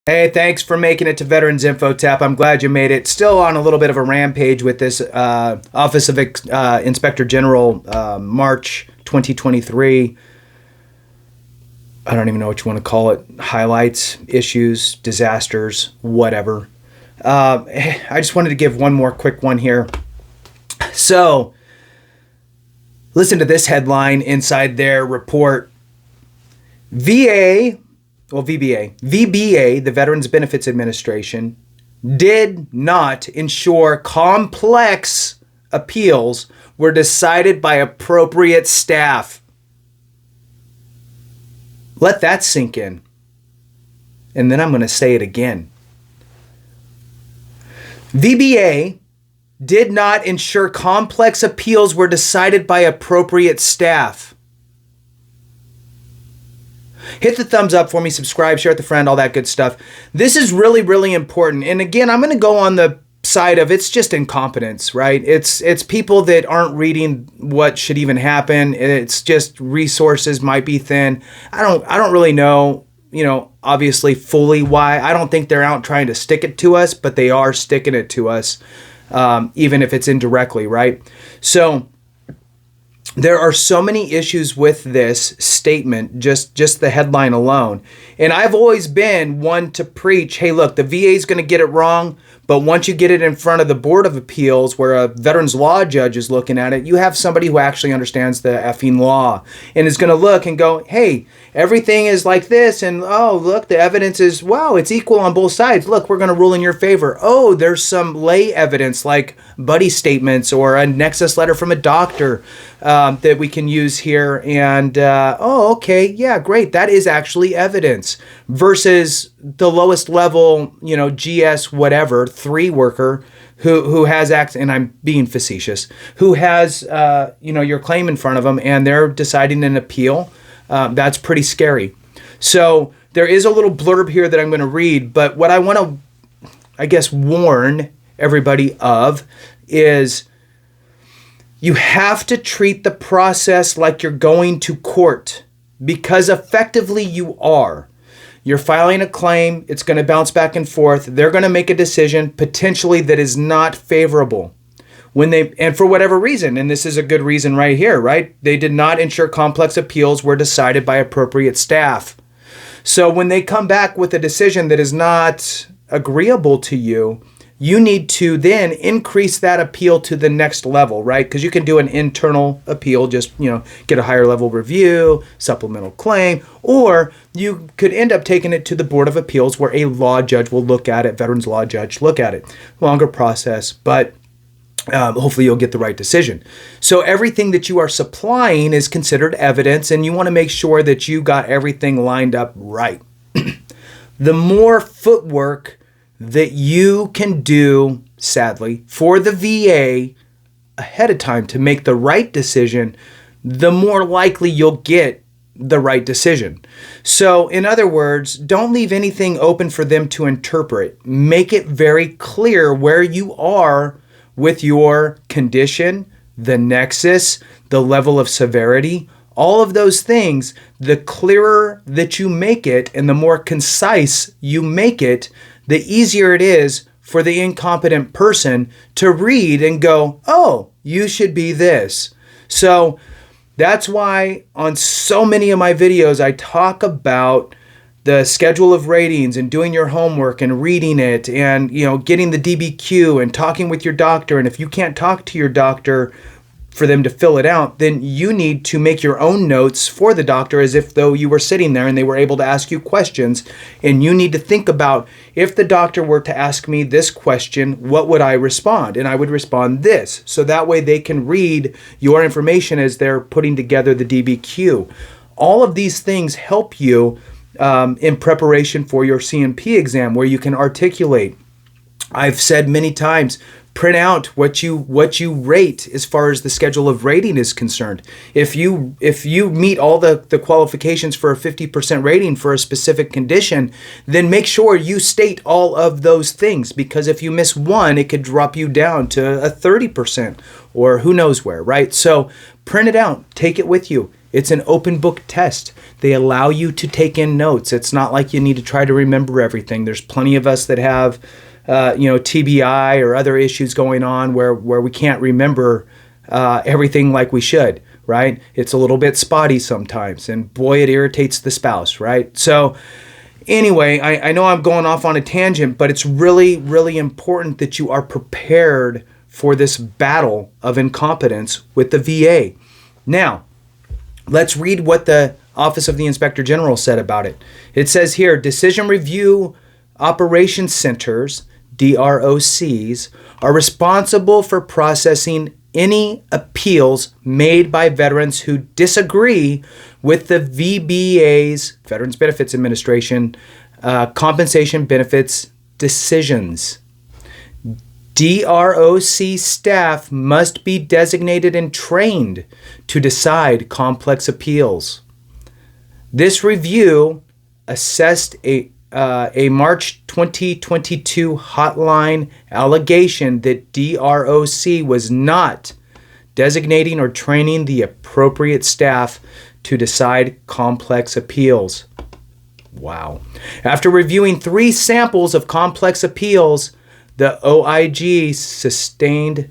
Hey, thanks for making it to Veterans Info Tap. I'm glad you made it. Still on a little bit of a rampage with this Office of Inspector General, March 2023. I don't even know what you want to call it. Highlights, issues, disasters, whatever. I just wanted to give one more quick one here. So, listen to this headline inside their report. VBA, the Veterans Benefits Administration, did not ensure complex appeals were decided by appropriate staff. Let that sink in. And then I'm going to say it again. VBA did not ensure complex appeals were decided by appropriate staff. Hit the thumbs up for me, subscribe, share with a friend, all that good stuff. This is really, really important. And again, I'm going to go on the side of it's just incompetence, right? It's people that aren't reading what should even happen. It's just resources might be thin. I don't really know, obviously fully why. I don't think they're out trying to stick it to us, but they are sticking it to us, even if it's indirectly, right? So there are so many issues with this statement, just the headline alone. And I've always been one to preach, hey, look, the VA is going to get it wrong, but once you get it in front of the Board of Appeals, where a veterans law judge is looking at it, you have somebody who actually understands the effing law and is going to look and go, hey, everything is like this, and oh, look, the evidence is, wow, it's equal on both sides. Look, we're going to rule in your favor. Oh, there's some lay evidence like buddy statements or a nexus letter from a doctor that we can use here. And, oh, okay, yeah, great. That is actually evidence versus the lowest level, GS whatever, 3 worker who has and I'm being facetious, who has, your claim in front of them and they're deciding an appeal. That's pretty scary. So there is a little blurb here that I'm going to read, but what I want to, I guess, warn everybody of is you have to treat the process like you're going to court, because effectively you are. You're filing a claim, it's going to bounce back and forth. They're going to make a decision potentially that is not favorable. And for whatever reason, and this is a good reason right here, right? They did not ensure complex appeals were decided by appropriate staff. So when they come back with a decision that is not agreeable to you, you need to then increase that appeal to the next level, right? Because you can do an internal appeal, just, get a higher level review, supplemental claim, or you could end up taking it to the Board of Appeals where a law judge will look at it, veterans law judge, look at it. Longer process, but hopefully you'll get the right decision. So everything that you are supplying is considered evidence, and you want to make sure that you got everything lined up right. The more footwork that you can do, sadly, for the VA ahead of time to make the right decision, the more likely you'll get the right decision. So in other words, don't leave anything open for them to interpret. Make it very clear where you are with your condition, the nexus, the level of severity, all of those things. The clearer that you make it and the more concise you make it, the easier it is for the incompetent person to read and go, oh, you should be this. So that's why on so many of my videos, I talk about the schedule of ratings and doing your homework and reading it and, getting the DBQ and talking with your doctor. And if you can't talk to your doctor for them to fill it out, then you need to make your own notes for the doctor as if though you were sitting there and they were able to ask you questions. And you need to think about, if the doctor were to ask me this question, what would I respond? And I would respond this. So that way they can read your information as they're putting together the DBQ. All of these things help you in preparation for your CMP exam, where you can articulate. I've said many times, print out what you rate as far as the schedule of rating is concerned. If you meet all the qualifications for a 50% rating for a specific condition, then make sure you state all of those things, because if you miss one, it could drop you down to a 30% or who knows where, right? So print it out, take it with you. It's an open book test. They allow you to take in notes. It's not like you need to try to remember everything. There's plenty of us that have, TBI or other issues going on where we can't remember everything like we should, right? It's a little bit spotty sometimes, and boy, it irritates the spouse, right? So anyway, I know I'm going off on a tangent, but it's really, really important that you are prepared for this battle of incompetence with the VA. Now, let's read what the Office of the Inspector General said about it. It says here, Decision Review Operations Centers, DROCs, are responsible for processing any appeals made by veterans who disagree with the VBA's, Veterans Benefits Administration, compensation benefits decisions. DROC staff must be designated and trained to decide complex appeals. This review assessed a March 2022 hotline allegation that DROC was not designating or training the appropriate staff to decide complex appeals. Wow. After reviewing 3 samples of complex appeals, the OIG substantiated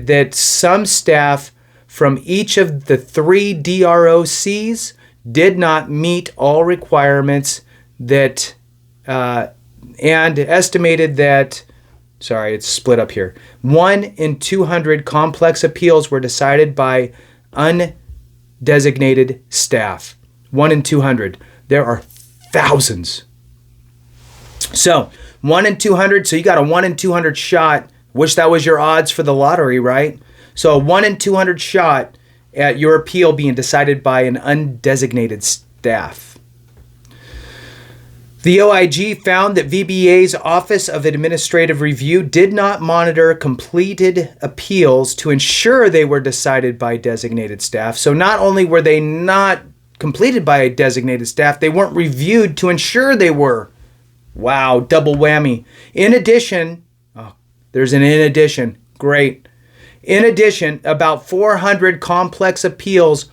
that some staff from each of the 3 DROCs did not meet all requirements and estimated that, it's split up here, 1 in 200 complex appeals were decided by undesignated staff. 1 in 200. There are thousands. So 1 in 200, so you got a 1 in 200 shot. Wish that was your odds for the lottery, right? So a 1 in 200 shot at your appeal being decided by an undesignated staff. The OIG found that VBA's Office of Administrative Review did not monitor completed appeals to ensure they were decided by designated staff. So not only were they not completed by a designated staff, they weren't reviewed to ensure they were. Wow, double whammy. In addition, there's an in addition. Great. In addition, about 400 complex appeals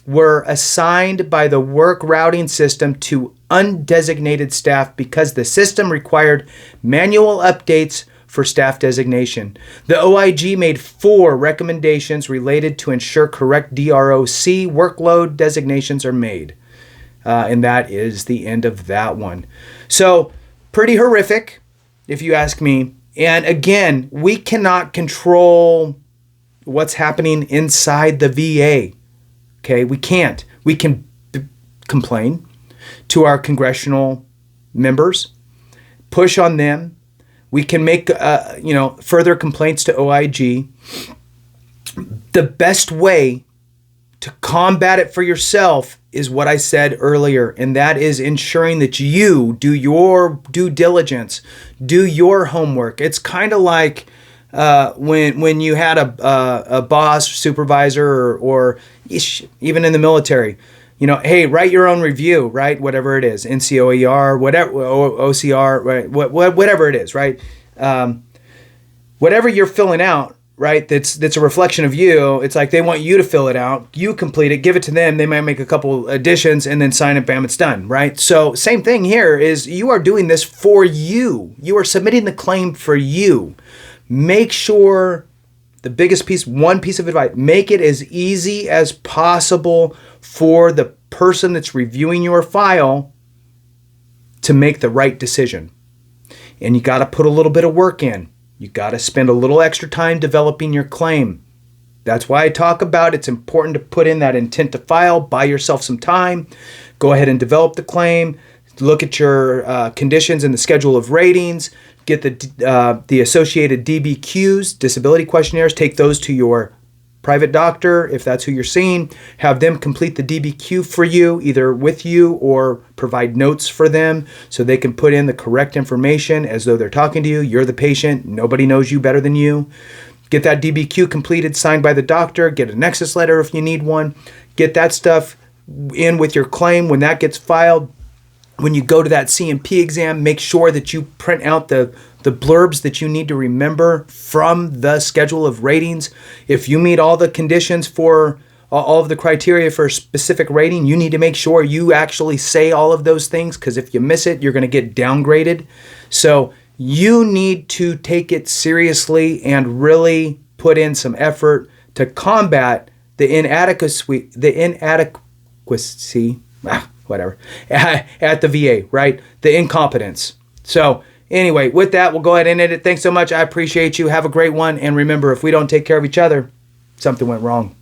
were assigned by the work routing system to undesignated staff because the system required manual updates for staff designation. The OIG made 4 recommendations related to ensure correct DROC workload designations are made. And that is the end of that one. So, pretty horrific, if you ask me. And again, we cannot control what's happening inside the VA. Okay, we can't. We can complain to our congressional members, push on them. We can make further complaints to OIG. The best way to combat it for yourself is what I said earlier, and that is ensuring that you do your due diligence, do your homework. It's kind of like when you had a boss, supervisor, or even in the military, hey, write your own review, right? Whatever it is, NCOER, whatever, OCR, right? Whatever it is, right? Whatever you're filling out, right? That's a reflection of you. It's like they want you to fill it out. You complete it, give it to them. They might make a couple additions and then sign it, bam, it's done, right? So same thing here is you are doing this for you. You are submitting the claim for you. Make sure one piece of advice, make it as easy as possible for the person that's reviewing your file to make the right decision. And you got to put a little bit of work in. You got to spend a little extra time developing your claim. That's why I talk about it's important to put in that intent to file, buy yourself some time, go ahead and develop the claim, look at your conditions and the schedule of ratings, get the associated DBQs, disability questionnaires, take those to your private doctor, if that's who you're seeing, have them complete the DBQ for you, either with you or provide notes for them so they can put in the correct information as though they're talking to you. You're the patient. Nobody knows you better than you. Get that DBQ completed, signed by the doctor. Get a nexus letter if you need one. Get that stuff in with your claim. When that gets filed, when you go to that C&P exam, make sure that you print out the blurbs that you need to remember from the schedule of ratings. If you meet all the conditions for all of the criteria for a specific rating, you need to make sure you actually say all of those things, because if you miss it, you're going to get downgraded. So you need to take it seriously and really put in some effort to combat the inadequacy at the VA, right? The incompetence. So anyway, with that, we'll go ahead and end it. Thanks so much. I appreciate you. Have a great one. And remember, if we don't take care of each other, something went wrong.